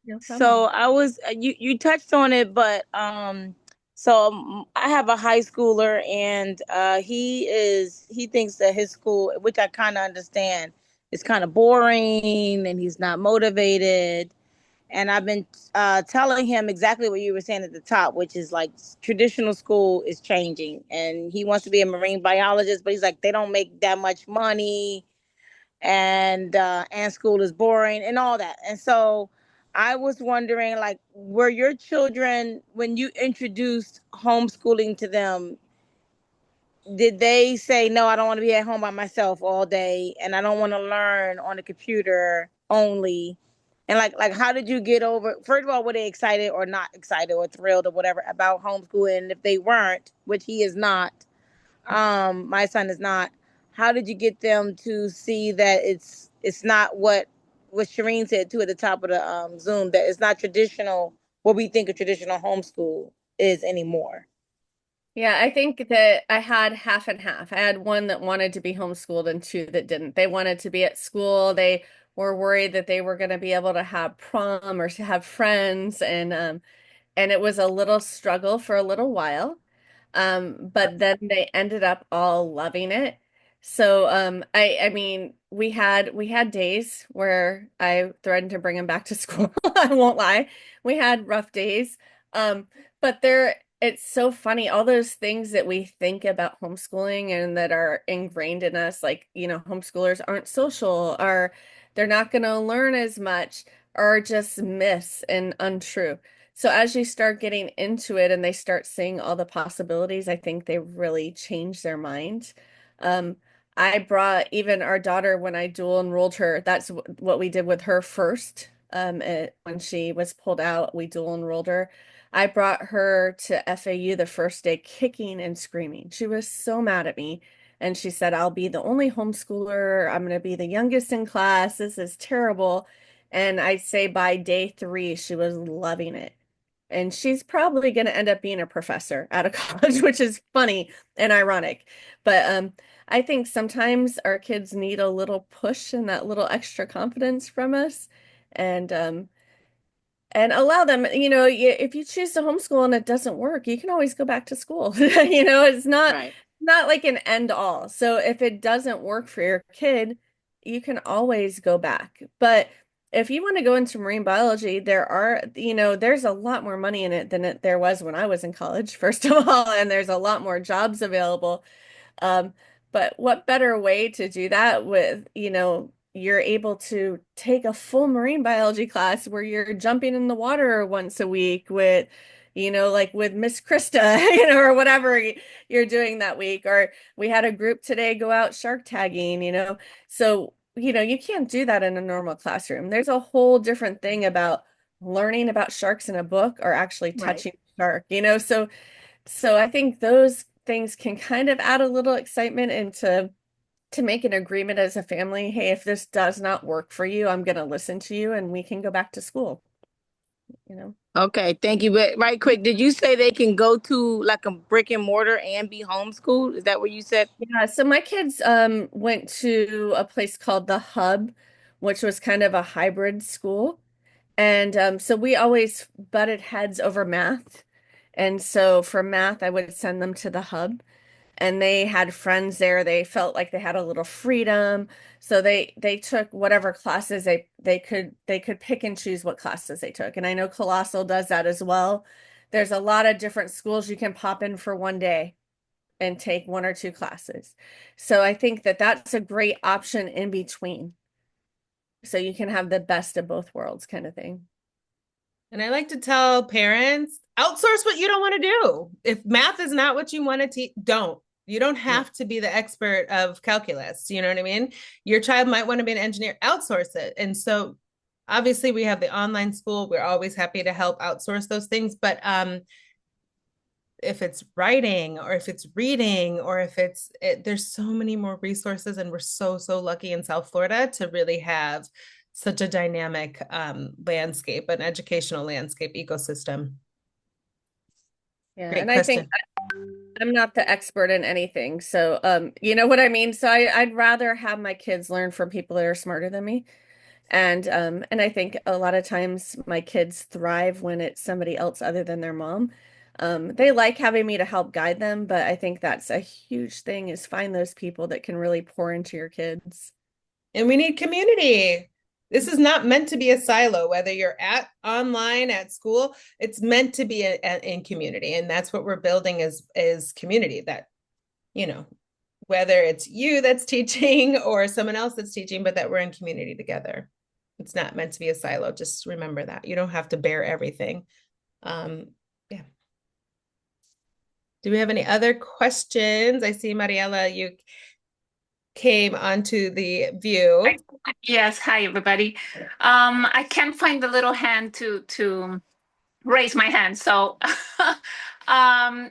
No
So
problem.
I was you touched on it, but I have a high schooler, and he thinks that his school, which I kind of understand, is kind of boring, and he's not motivated. And I've been telling him exactly what you were saying at the top, which is like traditional school is changing, and he wants to be a marine biologist, but he's like they don't make that much money and school is boring and all that. And so I was wondering, like, were your children, when you introduced homeschooling to them, did they say, no, I don't want to be at home by myself all day and I don't want to learn on the computer only? And like how did you get over, first of all, were they excited or not excited or thrilled or whatever about homeschooling? And if they weren't, which he is not, my son is not, how did you get them to see that it's not what Shireen said too at the top of the Zoom, that it's not traditional, what we think of traditional homeschool is anymore?
Yeah, I think that I had half and half. I had one that wanted to be homeschooled and two that didn't. They wanted to be at school. They were worried that they were going to be able to have prom or to have friends, and it was a little struggle for a little while. But then they ended up all loving it. So I mean we had days where I threatened to bring him back to school. I won't lie. We had rough days. But it's so funny, all those things that we think about homeschooling and that are ingrained in us, like, homeschoolers aren't social, or they're not going to learn as much, are just myths and untrue. So as you start getting into it and they start seeing all the possibilities, I think they really change their mind. Um, I brought even our daughter when I dual enrolled her. That's what we did with her first. When she was pulled out, we dual enrolled her. I brought her to FAU the first day kicking and screaming. She was so mad at me. And she said, I'll be the only homeschooler. I'm going to be the youngest in class. This is terrible. And I'd say by day 3, she was loving it. And she's probably going to end up being a professor out of college, which is funny and ironic. But I think sometimes our kids need a little push and that little extra confidence from us. And allow them, if you choose to homeschool and it doesn't work, you can always go back to school. It's not
Right.
not like an end all. So if it doesn't work for your kid, you can always go back. But if you want to go into marine biology, there's a lot more money in it than there was when I was in college, first of all, and there's a lot more jobs available. Um, but what better way to do that with, you're able to take a full marine biology class where you're jumping in the water once a week with, like with Miss Krista, or whatever you're doing that week. Or we had a group today go out shark tagging. So, you can't do that in a normal classroom. There's a whole different thing about learning about sharks in a book or actually
Right.
touching a shark. So I think those things can kind of add a little excitement into to make an agreement as a family. Hey, if this does not work for you, I'm going to listen to you and we can go back to school. you know.
Okay, thank you. But right quick, did you say they can go to like a brick and mortar and be homeschooled? Is that what you said?
Yeah, so my kids went to a place called the Hub, which was kind of a hybrid school. And so we always butted heads over math. And so for math, I would send them to the Hub. And they had friends there. They felt like they had a little freedom. So they took whatever classes they could pick and choose what classes they took. And I know Colossal does that as well. There's a lot of different schools you can pop in for one day and take one or two classes. So I think that that's a great option in between. So you can have the best of both worlds kind of thing.
And I like to tell parents, outsource what you don't want to do. If math is not what you want to teach, don't. You don't
Yeah.
have to be the expert of calculus. You know what I mean? Your child might want to be an engineer, outsource it. And so obviously we have the online school. We're always happy to help outsource those things. But if it's writing or if it's reading or if there's so many more resources, and we're so lucky in South Florida to really have such a dynamic landscape, an educational landscape ecosystem.
Yeah,
Great
and I think
question.
I'm not the expert in anything. So you know what I mean? So I'd rather have my kids learn from people that are smarter than me. And I think a lot of times my kids thrive when it's somebody else other than their mom. They like having me to help guide them, but I think that's a huge thing is find those people that can really pour into your kids.
And we need community. This is not meant to be a silo, whether you're at online, at school, it's meant to be in community. And that's what we're building is community that, you know, whether it's you that's teaching or someone else that's teaching, but that we're in community together. It's not meant to be a silo. Just remember that. You don't have to bear everything. Yeah. Do we have any other questions? I see, Mariela, you came onto the view.
Yes, hi everybody. I can't find the little hand to raise my hand. So well,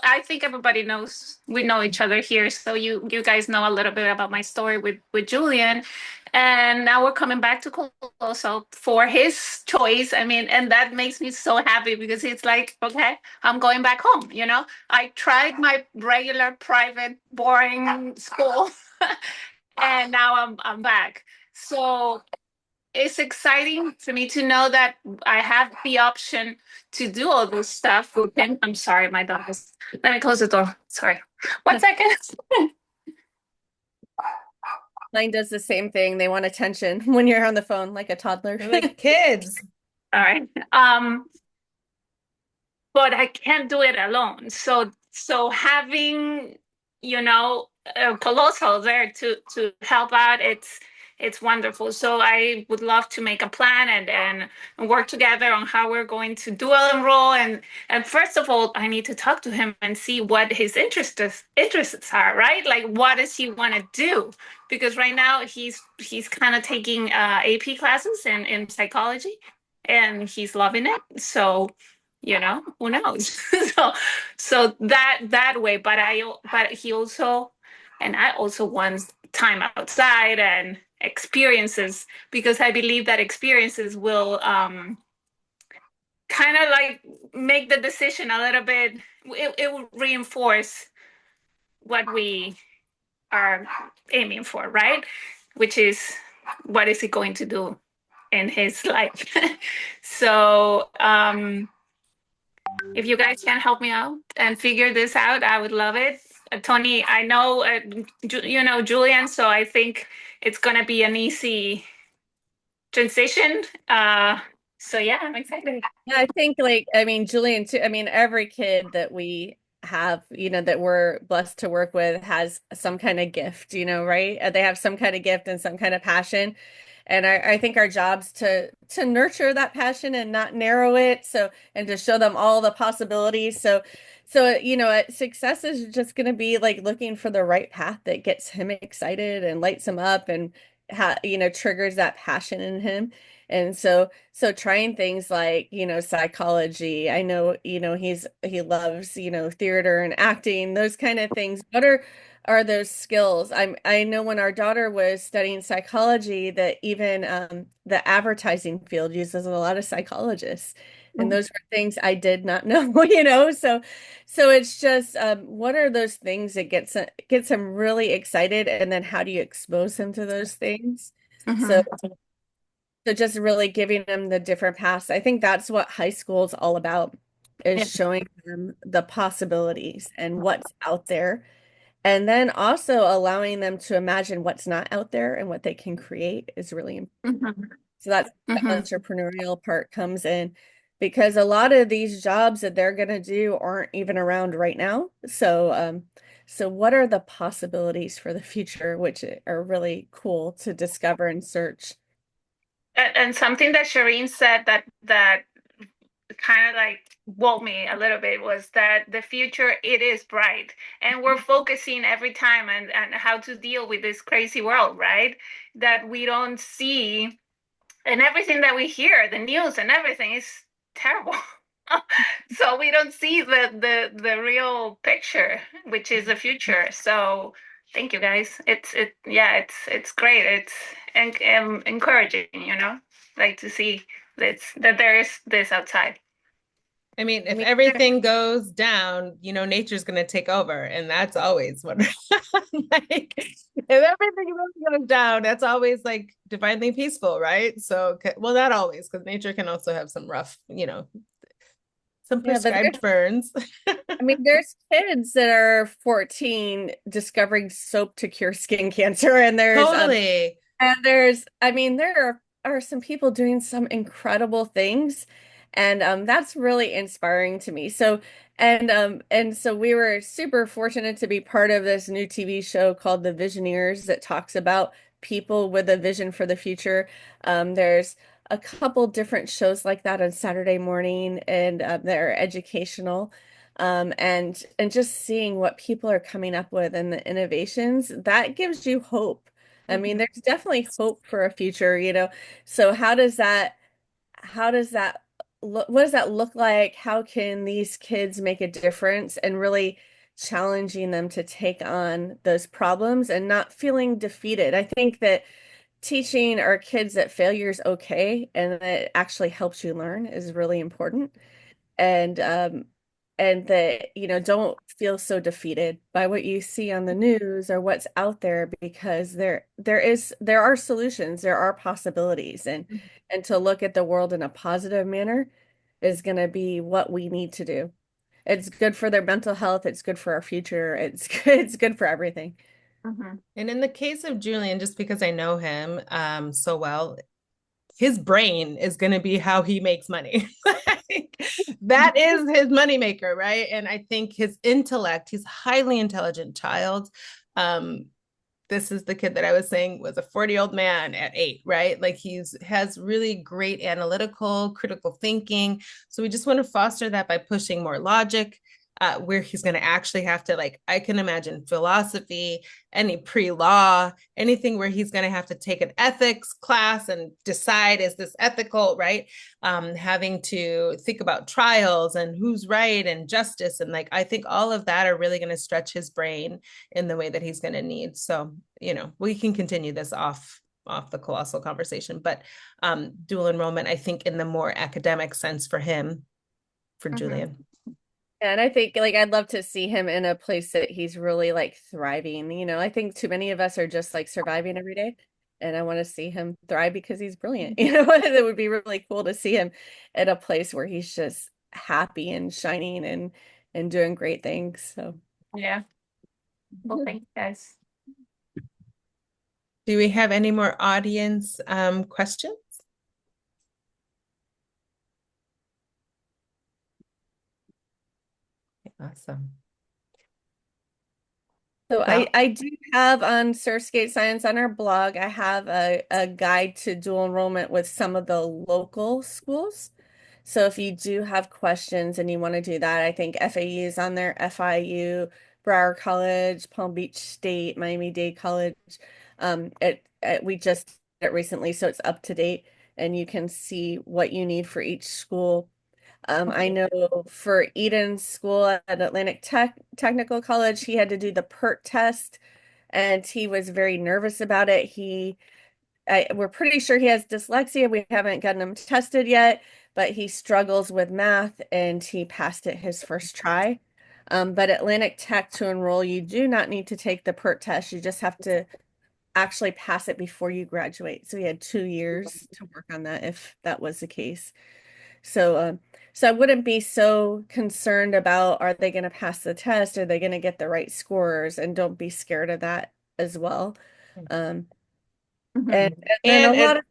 I think everybody knows we know each other here. So you guys know a little bit about my story with Julian. And now we're coming back to Colossal for his choice. I mean, and that makes me so happy because it's like, okay, I'm going back home, you know. I tried my regular private boring school and now I'm back. So it's exciting for me to know that I have the option to do all this stuff with him. I'm sorry, my dog is. Let me close the door. Sorry. 1 second.
Mine does the same thing. They want attention when you're on the phone, like a toddler.
They're like kids.
All right. But I can't do it alone. So having, you know, Colossal there to help out, it's wonderful. So I would love to make a plan and work together on how we're going to dual enroll. And first of all, I need to talk to him and see what his interests are, right? Like what does he want to do? Because right now he's kind of taking AP classes in psychology and he's loving it. So you know, who knows. So that way, but he also and I also want time outside and experiences because I believe that experiences will kind of like make the decision a little bit. It will reinforce what we are aiming for, right? Which is what is he going to do in his life. So if you guys can help me out and figure this out, I would love it. Tony, I know you know Julian, so I think it's gonna be an easy transition. So yeah, I'm excited.
Yeah, I think like I mean Julian too. I mean every kid that we have, you know, that we're blessed to work with has some kind of gift, you know, right? They have some kind of gift and some kind of passion. And I think our job's to nurture that passion and not narrow it. So and to show them all the possibilities. So you know, success is just going to be like looking for the right path that gets him excited and lights him up and you know triggers that passion in him. And so trying things like, psychology. I know, he loves, theater and acting, those kind of things. What are those skills? I know when our daughter was studying psychology that even the advertising field uses a lot of psychologists. And those were things I did not know, so it's just what are those things that gets them really excited, and then how do you expose them to those things? So
Mhm.
so just really giving them the different paths. I think that's what high school is all about, is
Yeah.
showing them the possibilities and what's out there. And then also allowing them to imagine what's not out there and what they can create is really important.
Mhm.
So that's the
Mhm.
entrepreneurial part comes in, because a lot of these jobs that they're going to do aren't even around right now. So what are the possibilities for the future, which are really cool to discover and search.
And something that Shireen said that kind of like woke me a little bit was that the future, it is bright, and we're focusing every time and how to deal with this crazy world, right? That we don't see, and everything that we hear, the news and everything is terrible. So we don't see the real picture, which is the future. So thank you guys. It's great. It's encouraging, like to see that there is this outside.
I mean,
I
if
mean,
everything goes down, nature's going to take over. And that's always what, like, if everything really goes down, that's always like divinely peaceful, right? So, well, not always, because nature can also have some rough, some
yeah, but
prescribed ferns.
there's kids that are 14 discovering soap to cure skin cancer, and
Totally.
there are some people doing some incredible things, and that's really inspiring to me. So we were super fortunate to be part of this new TV show called The Visioneers that talks about people with a vision for the future. There's a couple different shows like that on Saturday morning, and they're educational. And just seeing what people are coming up with and the innovations, that gives you hope. I mean,
Mhm.
there's definitely hope for a future. So how does that look, what does that look like? How can these kids make a difference, and really challenging them to take on those problems and not feeling defeated? I think that teaching our kids that failure is okay and that it actually helps you learn is really important. And that don't feel so defeated by what you see on the news or what's out there, because there are solutions, there are possibilities, and to look at the world in a positive manner is going to be what we need to do. It's good for their mental health, it's good for our future, it's good for everything.
Mhm.
And in the case of Julian, just because I know him so well, his brain is going to be how he makes money. Like, that is his moneymaker, right? And I think his intellect, he's a highly intelligent child. Um, this is the kid that I was saying was a 40-year-old man at 8, right? Like, he's has really great analytical, critical thinking. So we just want to foster that by pushing more logic, where he's going to actually have to, like, I can imagine philosophy, any pre-law, anything where he's going to have to take an ethics class and decide, is this ethical, right? Having to think about trials and who's right and justice. And like, I think all of that are really going to stretch his brain in the way that he's going to need. So, we can continue this off the Colossal conversation, but dual enrollment, I think, in the more academic sense for him, for
Mhm.
Julian.
And I think, like, I'd love to see him in a place that he's really like thriving. I think too many of us are just like surviving every day. And I want to see him thrive because he's brilliant. It would be really cool to see him at a place where he's just happy and shining and doing great things. So
Yeah. Well, thank you guys.
Do we have any more audience questions? Awesome.
So I,
Well,
I do have on Surfskate Science on our blog, I have a guide to dual enrollment with some of the local schools. So if you do have questions and you want to do that, I think FAU is on there, FIU, Broward College, Palm Beach State, Miami-Dade College. We just did it recently, so it's up to date. and you can see what you need for each school. I
Okay.
know for Eden's school at Atlantic Technical College, he had to do the PERT test, and he was very nervous about it. We're pretty sure he has dyslexia. We haven't gotten him tested yet, but he struggles with math, and he passed it his first try. But Atlantic Tech, to enroll, you do not need to take the PERT test. You just have to actually pass it before you graduate. So he had 2 years to work on that if that was the case. So I wouldn't be so concerned about, are they going to pass the test? Are they going to get the right scores? And don't be scared of that as well. Um, and then a
And
lot of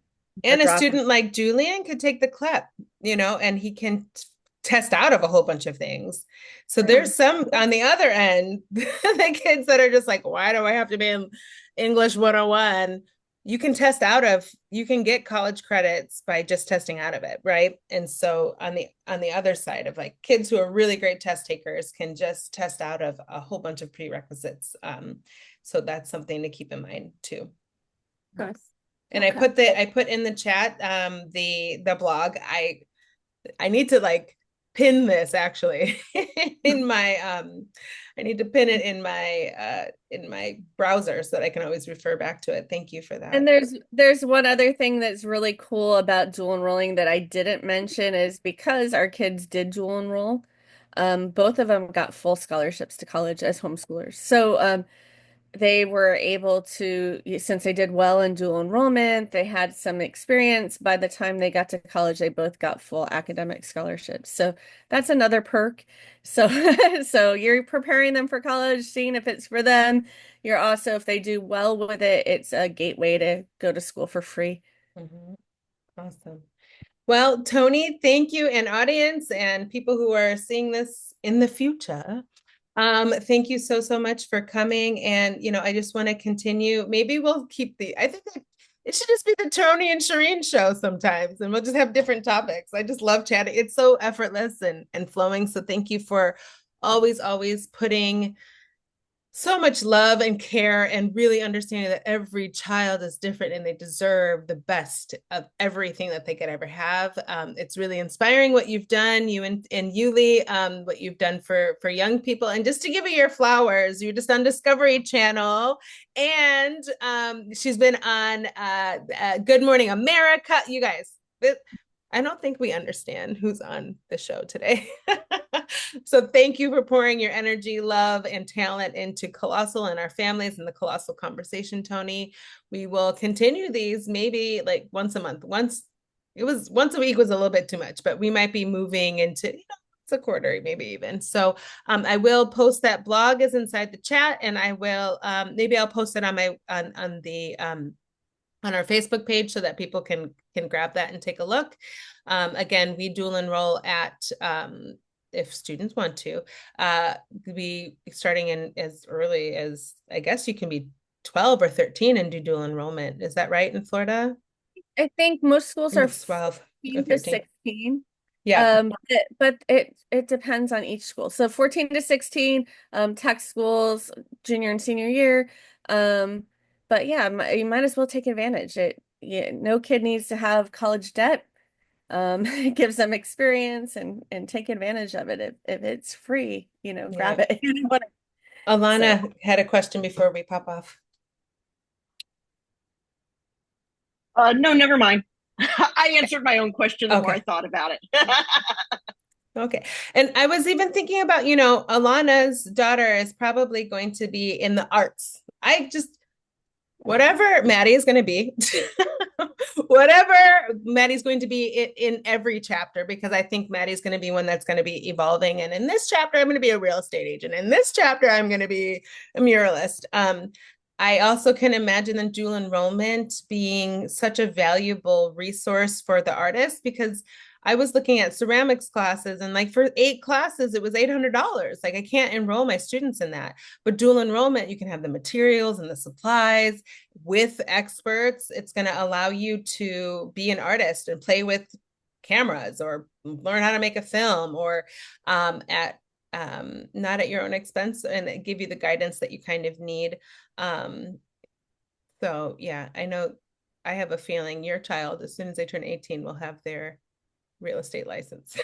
and a
drop.
student like Julian could take the CLEP, and he can test out of a whole bunch of things. So there's some on the other end, the kids that are just like, why do I have to be in English 101? You can you can get college credits by just testing out of it, right? And so on the other side of like kids who are really great test takers can just test out of a whole bunch of prerequisites. So that's something to keep in mind too.
Good.
And
Okay.
I put in the chat the blog. I need to like pin this actually in my I need to pin it in my browser so that I can always refer back to it. Thank you for
And
that.
there's one other thing that's really cool about dual enrolling that I didn't mention is because our kids did dual enroll, both of them got full scholarships to college as homeschoolers. So they were able to, since they did well in dual enrollment, they had some experience. By the time they got to college, they both got full academic scholarships. So that's another perk. So, so you're preparing them for college, seeing if it's for them. You're also, if they do well with it, it's a gateway to go to school for free.
Mhm. Awesome. Well, Tony, thank you, and audience and people who are seeing this in the future. Thank you so, so much for coming. And, I just want to continue. Maybe we'll keep I think that it should just be the Tony and Shireen show sometimes, and we'll just have different topics. I just love chatting. It's so effortless and flowing. So thank you for always putting so much love and care and really understanding that every child is different and they deserve the best of everything that they could ever have. It's really inspiring what you've done, you and Yuli, what you've done for young people. And just to give you your flowers, you're just on Discovery Channel, and she's been on Good Morning America. You guys, I don't think we understand who's on the show today. So thank you for pouring your energy, love, and talent into Colossal and our families and the Colossal conversation, Tony. We will continue these maybe like once a month. Once a week was a little bit too much, but we might be moving into, it's a quarter, maybe even. So I will post that blog is inside the chat, and I will maybe I'll post it on my on the on our Facebook page so that people can grab that and take a look. Again, we dual enroll at if students want to, be starting in as early as, I guess you can be 12 or 13 and do dual enrollment. Is that right in Florida?
I think most schools are
It's 12 or
14 to
13.
16.
Yeah.
But it depends on each school. So 14 to 16, tech schools, junior and senior year. But yeah, you might as well take advantage. No kid needs to have college debt. It gives them experience and take advantage of it. If it's free, grab
Yeah.
it.
Alana had a question before we pop off.
No, never mind. I answered my own question the more I
Okay.
thought about it.
Okay. And I was even thinking about, Alana's daughter is probably going to be in the arts. Whatever Maddie is going to be, whatever Maddie's going to be in every chapter, because I think Maddie's going to be one that's going to be evolving. And in this chapter, I'm going to be a real estate agent. In this chapter, I'm going to be a muralist. I also can imagine the dual enrollment being such a valuable resource for the artist, because I was looking at ceramics classes, and like for 8 classes, it was $800. Like I can't enroll my students in that. But dual enrollment, you can have the materials and the supplies with experts. It's going to allow you to be an artist and play with cameras or learn how to make a film, or at not at your own expense, and give you the guidance that you kind of need. So yeah, I know I have a feeling your child, as soon as they turn 18, will have their real estate license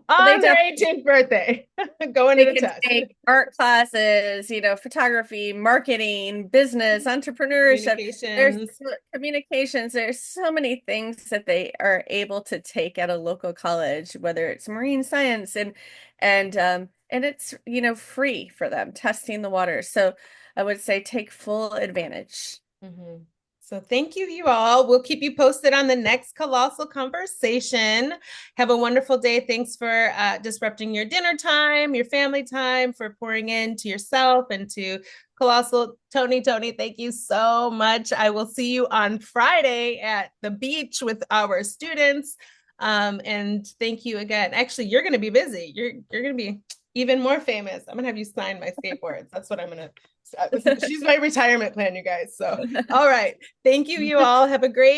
They
on their
definitely
18th birthday, going to
they
the
can
test.
take art classes, photography, marketing, business, entrepreneurship. There's
Communications.
communications. There's so many things that they are able to take at a local college, whether it's marine science and it's free for them, testing the water. So I would say take full advantage.
Mhm. So thank you, you all. We'll keep you posted on the next Colossal conversation. Have a wonderful day. Thanks for disrupting your dinner time, your family time, for pouring into yourself and to Colossal. Tony, thank you so much. I will see you on Friday at the beach with our students. And thank you again. Actually, you're going to be busy. You're going to be even more famous. I'm going to have you sign my skateboards. That's what I'm going to. She's my retirement plan, you guys. So, all right. Thank you, you all. Have a great